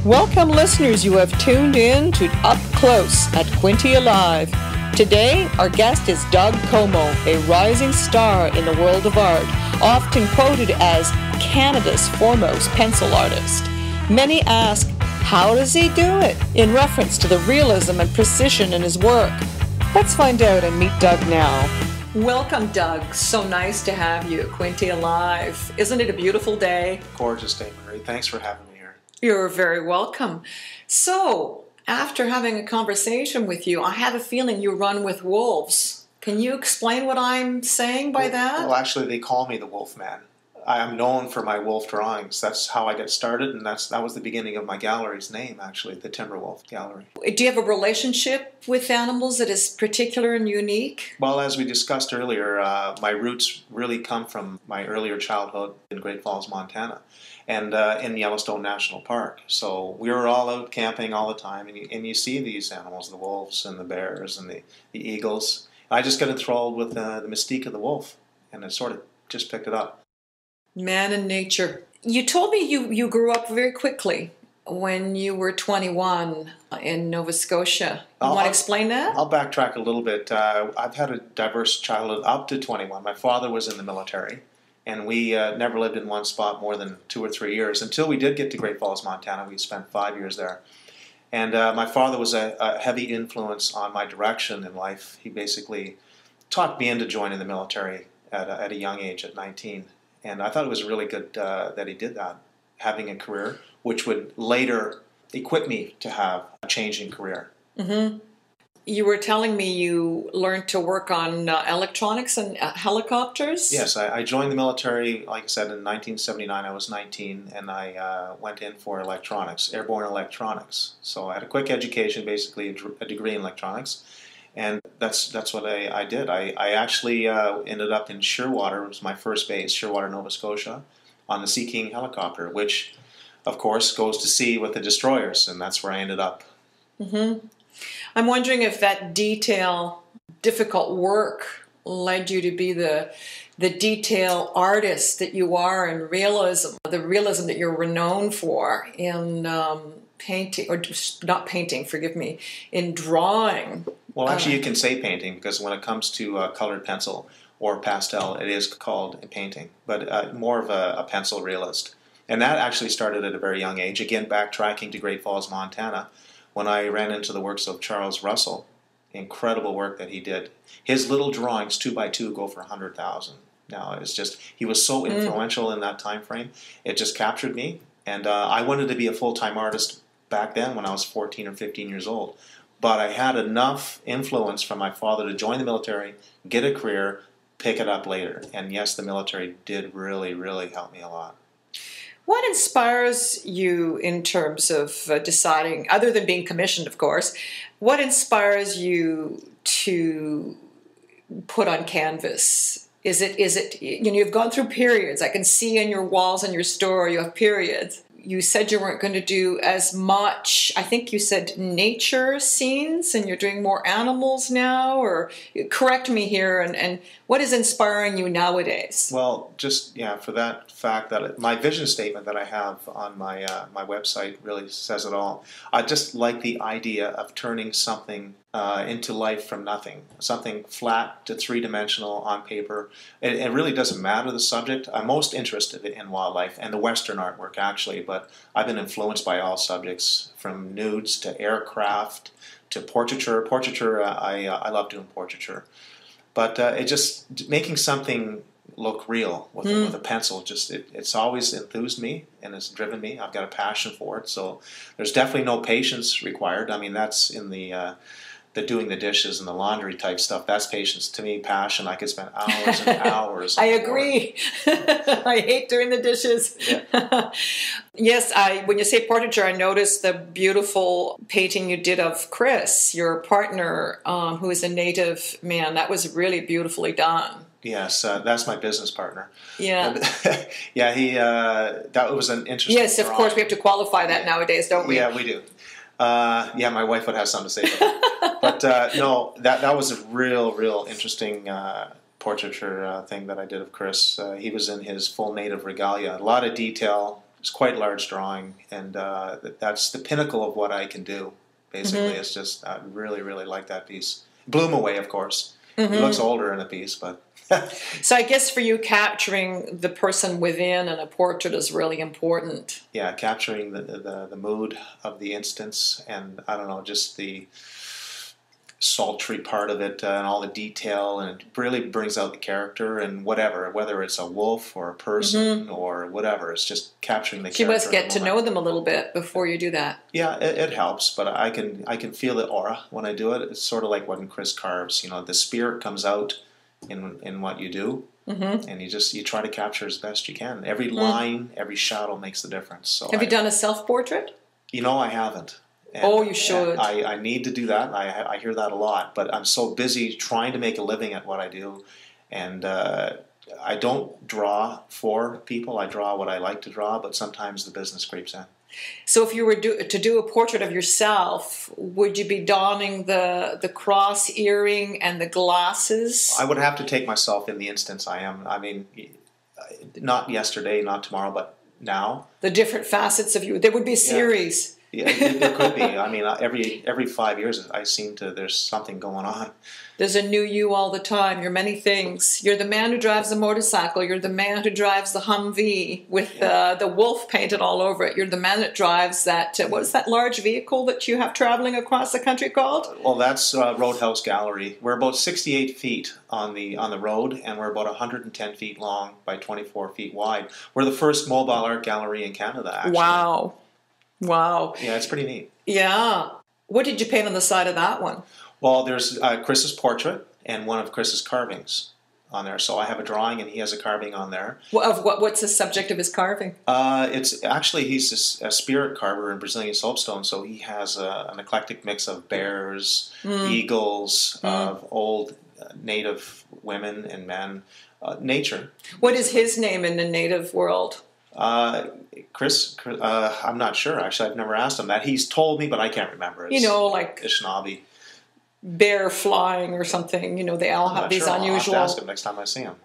Welcome listeners, you have tuned in to Up Close at QuinteALIVE. Today, our guest is Doug Comeau, a rising star in the world of art, often quoted as Canada's foremost pencil artist. Many ask, how does he do it? In reference to the realism and precision in his work. Let's find out and meet Doug now. Welcome, Doug. So nice to have you at QuinteALIVE. Isn't it a beautiful day? Gorgeous day, Marie. Thanks for having me here. You're very welcome. So, after having a conversation with you, I have a feeling you run with wolves. Can you explain what I'm saying by that? Well, actually, they call me the Wolf Man. I am known for my wolf drawings. That's how I got started, and that was the beginning of my gallery's name, actually, the Timberwolf Gallery. Do you have a relationship with animals that is particular and unique? Well, as we discussed earlier, my roots really come from my earlier childhood in Great Falls, Montana, and in Yellowstone National Park. So we were all out camping all the time, and you see these animals, the wolves and the bears and the eagles. I just got enthralled with the mystique of the wolf, and I sort of just picked it up. Man and nature. You told me you grew up very quickly when you were 21 in Nova Scotia. You want to explain that? I'll backtrack a little bit. I've had a diverse childhood up to 21. My father was in the military, and we never lived in one spot more than 2 or 3 years. Until we did get to Great Falls, Montana, we spent 5 years there. And my father was a heavy influence on my direction in life. He basically talked me into joining the military at a young age, at 19. And I thought it was really good that he did that, having a career which would later equip me to have a changing career. Mm-hmm. You were telling me you learned to work on electronics and helicopters? Yes, I joined the military, like I said, in 1979. I was 19, and I went in for electronics, airborne electronics. So I had a quick education, basically a degree in electronics. And that's what I did. I actually ended up in Shearwater. It was my first base, Shearwater, Nova Scotia, on the Sea King helicopter, which, of course, goes to sea with the destroyers, and that's where I ended up. Mm-hmm. I'm wondering if that difficult work led you to be the detail artist that you are in realism, the realism that you're renowned for in painting, or not painting, forgive me, in drawing. Well, actually, you can say painting, because when it comes to colored pencil or pastel, it is called a painting, but more of a pencil realist. And that actually started at a very young age, again, backtracking to Great Falls, Montana, when I ran into the works of Charles Russell. Incredible work that he did. His little drawings, 2x2, go for 100,000. Now, it's just, he was so influential in that time frame. It just captured me, and I wanted to be a full-time artist back then when I was 14 or 15 years old. But I had enough influence from my father to join the military, get a career, pick it up later. And yes, the military did really, really help me a lot. What inspires you in terms of deciding, other than being commissioned, of course, what inspires you to put on canvas? Is it, you've gone through periods. I can see in your walls in your store you have periods. You said you weren't going to do as much, I think you said nature scenes, and you're doing more animals now, or correct me here, and what is inspiring you nowadays? Well, just, for that fact that my vision statement that I have on my my website really says it all. I just like the idea of turning something into life from nothing, something flat to three-dimensional on paper. It really doesn't matter the subject. I'm most interested in wildlife and the Western artwork, actually, but I've been influenced by all subjects, from nudes to aircraft to portraiture. Portraiture, I love doing portraiture. But it just, making something look real with a pencil, it's always enthused me and it's driven me. I've got a passion for it, so there's definitely no patience required. I mean, that's in the doing the dishes and the laundry type stuff. That's patience. To me, passion, I could spend hours and hours. I agree. I hate doing the dishes. Yeah. Yes, when you say portraiture, I noticed the beautiful painting you did of Chris, your partner, who is a native man. That was really beautifully done. Yes, that's my business partner. Yeah. Yeah, that was an interesting Yes, of drawing. Course, we have to qualify that nowadays, don't we? Yeah, we do. My wife would have something to say about that. But no, that was a real interesting portraiture thing that I did of Chris. He was in his full native regalia. A lot of detail, It's quite large drawing, and that's the pinnacle of what I can do. Basically, it's just I really, really like that piece. Blew him away, of course. He looks older in the piece, but. So I guess for you, capturing the person within in a portrait is really important. Yeah, capturing the mood of the instance, and I don't know, just the sultry part of it and all the detail, and it really brings out the character and whether it's a wolf or a person or whatever. It's just capturing the character. You must get to know them a little bit before you do that. Yeah, it helps, but I can feel the aura when I do it. It's sort of like when Chris carves. You know, the spirit comes out in what you do, and you try to capture as best you can. Every line, every shadow makes the difference. So have you done a self-portrait? You know, I haven't. And, you should. I need to do that. I hear that a lot, but I'm so busy trying to make a living at what I do, and I don't draw for people. I draw what I like to draw, but sometimes the business creeps in. So if you were to do a portrait of yourself, would you be donning the cross earring and the glasses? I would have to take myself in the instance I am. I mean, not yesterday, not tomorrow, but now. The different facets of you. There would be a series. Yeah, it could be. I mean, every 5 years, there's something going on. There's a new you all the time. You're many things. You're the man who drives the motorcycle. You're the man who drives the Humvee with the wolf painted all over it. You're the man that drives that, what is that large vehicle that you have traveling across the country called? Well, that's Roadhouse Gallery. We're about 68 feet on the road, and we're about 110 feet long by 24 feet wide. We're the first mobile art gallery in Canada, actually. Wow. Wow. Yeah, it's pretty neat. Yeah. What did you paint on the side of that one? Well, there's Chris's portrait and one of Chris's carvings on there. So I have a drawing and he has a carving on there. What's the subject of his carving? It's actually, he's a spirit carver in Brazilian soapstone, so he has an eclectic mix of bears, eagles, of old native women and men, nature. What is his name in the native world? Chris, I'm not sure, actually. I've never asked him that. He's told me, but I can't remember. It's, like Ishnabi. Bear flying or something. They all have these unusual... I'll have to ask him next time I see him.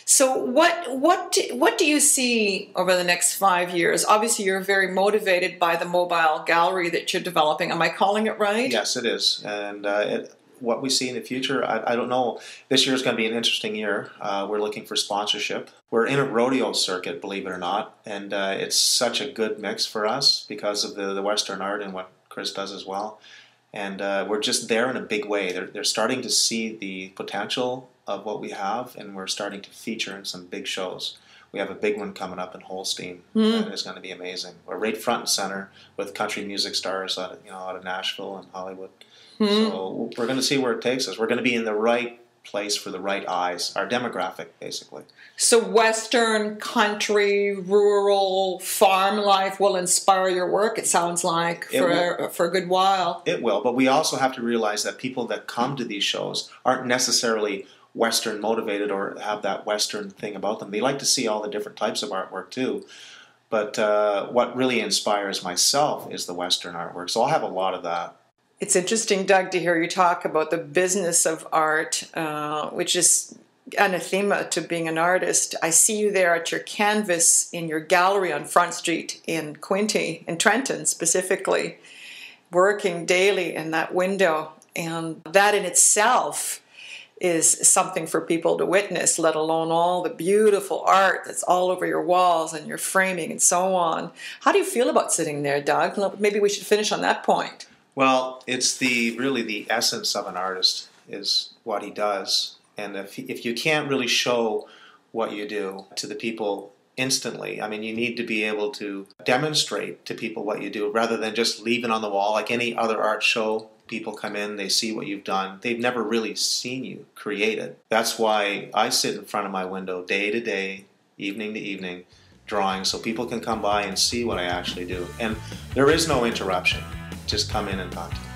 So what do you see over the next 5 years? Obviously, you're very motivated by the mobile gallery that you're developing. Am I calling it right? Yes, it is. And what we see in the future, I don't know. This year is going to be an interesting year. We're looking for sponsorship. We're in a rodeo circuit, believe it or not, and it's such a good mix for us because of the Western art and what Chris does as well. And we're just there in a big way. They're starting to see the potential of what we have, and we're starting to feature in some big shows. We have a big one coming up in Holstein that is going to be amazing. We're right front and center with country music stars out of Nashville and Hollywood. So we're going to see where it takes us. We're going to be in the right place for the right eyes, our demographic, basically. So Western, country, rural, farm life will inspire your work, it sounds like, for a good while. It will, but we also have to realize that people that come to these shows aren't necessarily Western motivated or have that Western thing about them. They like to see all the different types of artwork too. But what really inspires myself is the Western artwork. So I'll have a lot of that. It's interesting, Doug, to hear you talk about the business of art, which is anathema to being an artist. I see you there at your canvas in your gallery on Front Street in Quinte, in Trenton specifically, working daily in that window. And that in itself is something for people to witness, let alone all the beautiful art that's all over your walls and your framing and so on. How do you feel about sitting there, Doug? Maybe we should finish on that point. Well, it's really the essence of an artist is what he does. And if you can't really show what you do to the people instantly, I mean, you need to be able to demonstrate to people what you do rather than just leave it on the wall. Like any other art show, people come in, they see what you've done. They've never really seen you create it. That's why I sit in front of my window day to day, evening to evening, drawing so people can come by and see what I actually do. And there is no interruption. Just come in and talk to me.